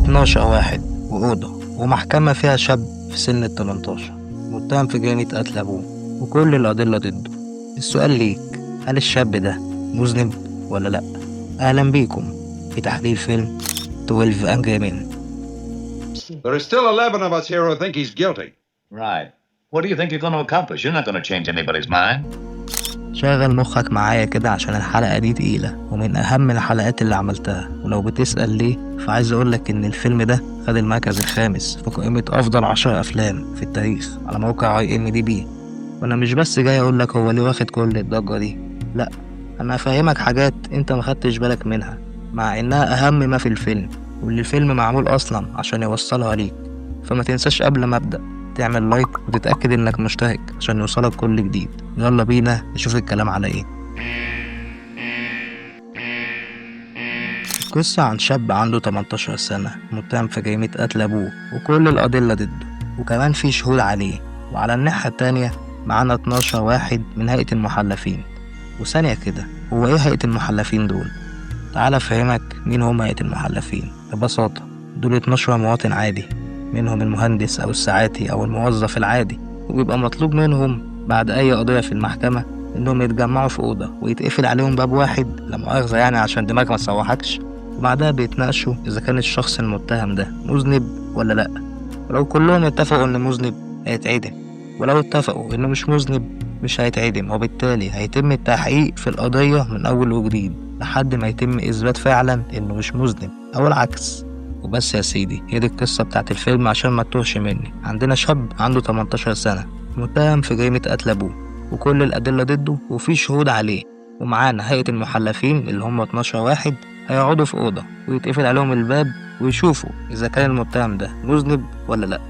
12 واحد وأوضة ومحكمة فيها شاب في سن ال18 متهم في جريمة قتل أبوه وكل الأدلة ضده. السؤال ليك، هل الشاب ده مذنب ولا لأ؟ أهلا بيكم في تحليل فيلم 12 Angry Men. There are still 11 of us here who think he's guilty. Right. What do you think you're going to accomplish? You're not going to change anybody's mind. شغل مخك معايا كده عشان الحلقة دي تقيلة ومن أهم الحلقات اللي عملتها، ولو بتسأل ليه فعايز أقولك إن الفيلم ده خد المركز الخامس في قائمة أفضل 10 أفلام في التاريخ على موقع IMDb. وأنا مش بس جاي أقولك هو ليه واخد كل الضجة دي، لأ، أنا هفهمك حاجات أنت مخدتش بالك منها مع إنها أهم ما في الفيلم، واللي الفيلم معمول أصلا عشان يوصلها ليك. فما تنساش قبل ما أبدأ تعمل لايك وتتأكد إنك مشترك عشان يوصلك كل جديد. يلا بينا نشوف الكلام على إيه. قصة عن شاب عنده 18 سنة متهم في جريمة قتل أبوه وكل الأدلة ضده، وكمان في شهود عليه. وعلى الناحية التانية معانا 12 واحد من هيئة المحلفين. وثانية كده، هو إيه هيئة المحلفين دول؟ تعال أفهمك مين هم هيئة المحلفين. ببساطة دول 12 مواطن عادي، منهم المهندس أو الساعاتي أو الموظف العادي، وبيبقى مطلوب منهم بعد أي قضية في المحكمة إنهم يتجمعوا في أوضة ويتقفل عليهم باب واحد، لا مؤاخذة يعني عشان دماغك ما تسوحكش، وبعدها بيتناقشوا إذا كان الشخص المتهم ده مذنب ولا لأ. ولو كلهم اتفقوا إنه مذنب هيتعدم، ولو اتفقوا إنه مش مذنب مش هيتعدم، وبالتالي هيتم التحقيق في القضية من أول وجديد لحد ما يتم إثبات فعلا إنه مش مذنب أو العكس. وبس يا سيدي، هي دي القصة بتاعت الفيلم عشان ما تتوهش مني. عندنا شاب عنده 18 سنة متهم في جريمة قتل أبوه وكل الأدلة ضده وفي شهود عليه، ومعانا هيئة المحلفين اللي هم 12 واحد هيقعدوا في أوضة ويتقفل عليهم الباب ويشوفوا إذا كان المتهم ده مذنب ولا لأ.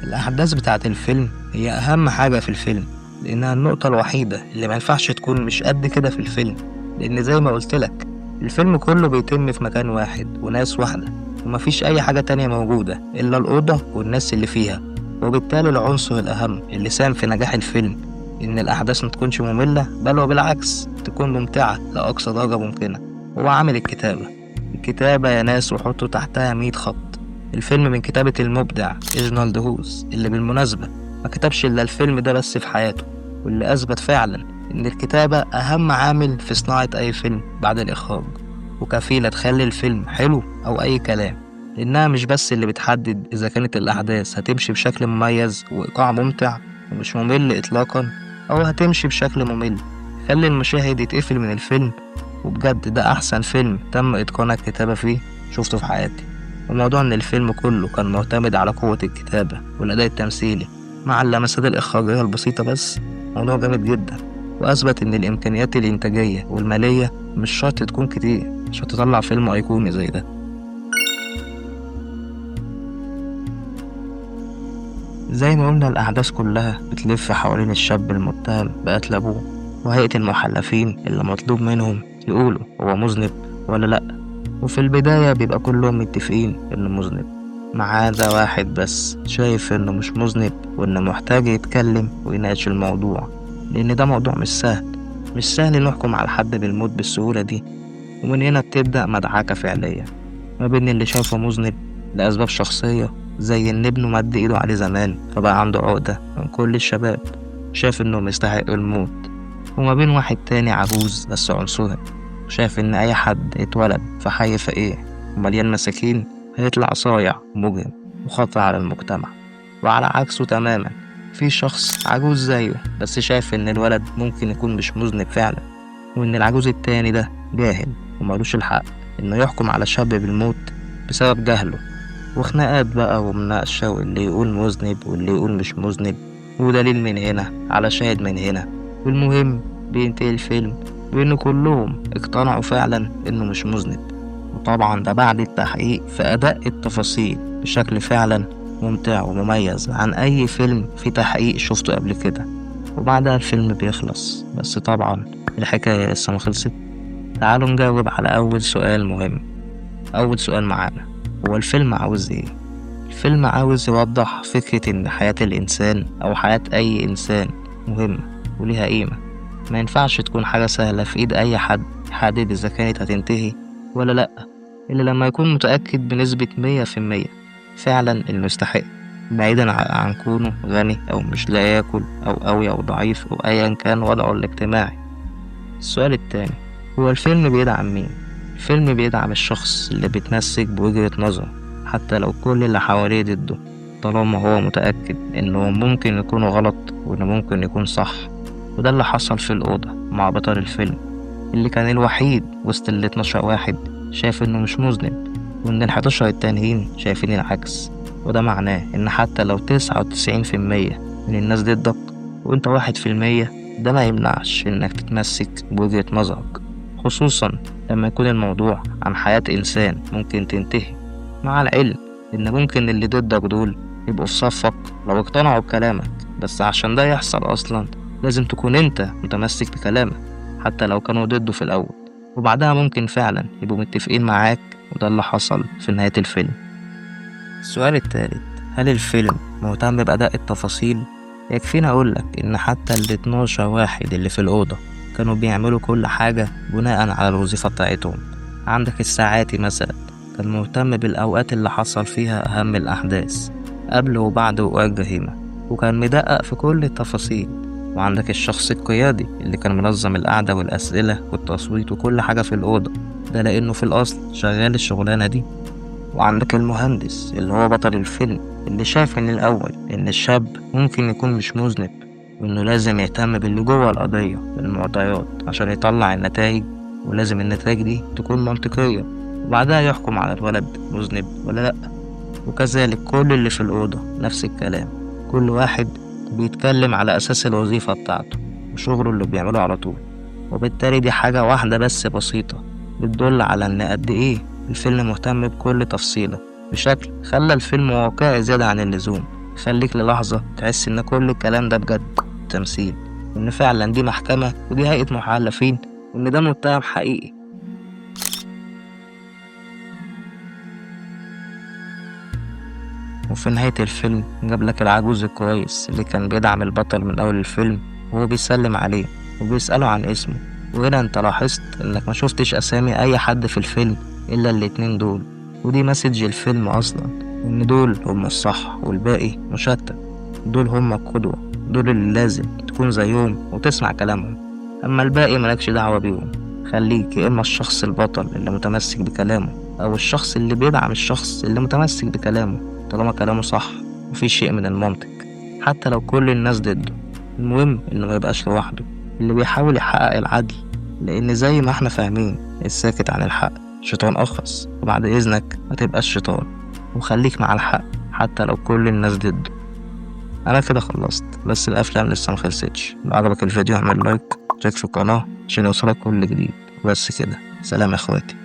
الأحداث بتاعت الفيلم هي أهم حاجة في الفيلم، لأنها النقطة الوحيدة اللي ما ينفعش تكون مش قد كده في الفيلم، لأن زي ما قلتلك الفيلم كله بيتم في مكان واحد وناس واحدة، ومفيش أي حاجة تانية موجودة إلا الأوضة والناس اللي فيها. وبالتالي العنصر الأهم اللي ساهم في نجاح الفيلم إن الأحداث متكونش مملة، بل وبالعكس تكون ممتعة لأقصى درجة ممكنة، هو عامل الكتابة. الكتابة يا ناس وحطوا تحتها 100 خط. الفيلم من كتابة المبدع ريجينالد هوس، اللي بالمناسبة ما كتبش إلا الفيلم ده بس في حياته، واللي أثبت فعلا إن الكتابة أهم عامل في صناعة أي فيلم بعد الإخراج، وكفيلة تخلي الفيلم حلو أو أي كلام، لأنها مش بس اللي بتحدد إذا كانت الأحداث هتمشي بشكل مميز وإيقاع ممتع ومش ممل إطلاقا، أو هتمشي بشكل ممل خلي المشاهد يتقفل من الفيلم. وبجد ده أحسن فيلم تم إتقان الكتابة فيه شفته في حياتي. وموضوع إن الفيلم كله كان معتمد على قوة الكتابة والأداء التمثيلي مع اللمسات الإخراجية البسيطة بس، موضوع جامد جدا، وأثبت إن الإمكانيات الإنتاجية والمالية مش شرط تكون كتير عشان تطلع فيلم أيقوني زي ده. زي ما قلنا الأحداث كلها بتلف حوالين الشاب المتهم بقتل أبوه وهيئة المحلفين اللي مطلوب منهم يقولوا هو مذنب ولا لأ. وفي البداية بيبقى كلهم متفقين إنه مذنب، ما عدا واحد بس شايف إنه مش مذنب وإنه محتاج يتكلم ويناقش الموضوع، لأن ده موضوع مش سهل نحكم على حد بالموت بالسهولة دي. ومن هنا بتبدأ مدعكة فعلية ما بين اللي شايفه مذنب لأسباب شخصية زي إن ابنه مد إيده عليه زمان فبقى عنده عقدة من كل الشباب شايف إنه مستحق الموت، وما بين واحد تاني عجوز بس عنصري شايف إن أي حد اتولد في حي فقير ومليان مساكين هيطلع صايع مجرم وخطر على المجتمع. وعلى عكسه تماما في شخص عجوز زيه بس شايف إن الولد ممكن يكون مش مذنب فعلا، وإن العجوز التاني ده جاهل ومالوش الحق إنه يحكم على شاب بالموت بسبب جهله. وخناقات بقى ومناقشة، واللي يقول مذنب واللي يقول مش مذنب، ودليل من هنا على شاهد من هنا. والمهم بينتهي الفيلم بإن كلهم اقتنعوا فعلا إنه مش مذنب، وطبعا ده بعد التحقيق في أداء التفاصيل بشكل فعلا ممتع ومميز عن أي فيلم في تحقيق شفته قبل كده. وبعدها الفيلم بيخلص، بس طبعا الحكاية لسه مخلصت. تعالوا نجاوب على أول سؤال مهم. أول سؤال معانا، هو الفيلم عاوز إيه؟ الفيلم عاوز يوضح فكرة إن حياة الإنسان أو حياة أي إنسان مهمة وليها قيمة، ما ينفعش تكون حاجة سهلة في إيد أي حد يحدد إذا كانت هتنتهي ولا لأ، إلا لما يكون متأكد بنسبة 100% فعلا إنه يستحق، بعيدا عن كونه غني أو مش لاقي ياكل أو قوي أو ضعيف أو أيا كان وضعه الاجتماعي. السؤال التاني، هو الفيلم بيدعم مين؟ الفيلم بيدعم الشخص اللي بيتمسك بوجهة نظره حتى لو كل اللي حواليه ضده، طالما هو متأكد إنه ممكن يكون غلط وإنه ممكن يكون صح. وده اللي حصل في الأوضة مع بطل الفيلم، اللي كان الوحيد وسط ال 12 واحد شايف إنه مش مذنب، وإن ال11 التانيين شايفين العكس. وده معناه إن حتى لو 99% من الناس ضدك وإنت 1%، ده ما يمنعش إنك تتمسك بوجهة نظرك، خصوصا لما يكون الموضوع عن حياة إنسان ممكن تنتهي. مع العلم إن ممكن اللي ضدك دول يبقوا في صفك لو اقتنعوا بكلامك، بس عشان ده يحصل أصلا لازم تكون أنت متمسك بكلامك حتى لو كانوا ضده في الأول، وبعدها ممكن فعلا يبقوا متفقين معاك. وده اللي حصل في نهاية الفيلم. السؤال التالت، هل الفيلم مهتم بأداء التفاصيل؟ يكفينا أقولك إن حتى ال 12 واحد اللي في الأوضة كانوا بيعملوا كل حاجة بناء على الوظيفة بتاعتهم. عندك الساعاتي مثلا كان مهتم بالأوقات اللي حصل فيها أهم الأحداث قبل وبعد وقوع جهيمة، وكان مدقق في كل التفاصيل. وعندك الشخص القيادي اللي كان منظم القعدة والأسئلة والتصويت وكل حاجة في الأوضة، ده لأنه في الأصل شغال الشغلانة دي. وعندك المهندس اللي هو بطل الفيلم، اللي شاف من الأول إن الشاب ممكن يكون مش مذنب، وإنه لازم يهتم باللي جوه القضية بالمعطيات عشان يطلع النتائج، ولازم النتائج دي تكون منطقية، وبعدها يحكم على الولد مذنب ولا لأ. وكذلك كل اللي في الأوضة نفس الكلام، كل واحد بيتكلم على أساس الوظيفة بتاعته وشغله اللي بيعمله على طول. وبالتالي دي حاجة واحدة بس بسيطة بتدل على إن قد إيه الفيلم مهتم بكل تفصيلة بشكل خلى الفيلم واقعي زيادة عن اللزوم. خليك للحظة تحس إن كل الكلام ده بجد تمثيل، وإن فعلا دي محكمة ودي هيئة محلفين، وإن ده متهم حقيقي. وفي نهاية الفيلم جابلك العجوز الكويس اللي كان بيدعم البطل من أول الفيلم وهو بيسلم عليه وبيسأله عن اسمه. وهنا انت لاحظت انك ما شفتش اسامي اي حد في الفيلم الا الاتنين دول، ودي مسج الفيلم اصلا، ان دول هم الصح والباقي مشتت. دول هم القدوة، دول اللي لازم تكون زيهم وتسمع كلامهم، اما الباقي ملكش دعوة بيهم. خليك يا اما الشخص البطل اللي متمسك بكلامه او الشخص اللي بيدعم الشخص اللي متمسك بكلامه طالما كلامه صح وفي شيء من المنطق حتى لو كل الناس ضده. المهم انه ما يبقاش لوحده، اللي بيحاول يحقق العدل، لان زي ما احنا فاهمين الساكت عن الحق شيطان اخرس. وبعد اذنك ما تبقاش شيطان وخليك مع الحق حتى لو كل الناس ضده. انا كده خلصت، بس الافلام لسه مخلصتش. لو عجبك الفيديو اعمل لايك واشترك في القناة عشان يوصلك كل جديد. بس كده، سلام يا اخواتي.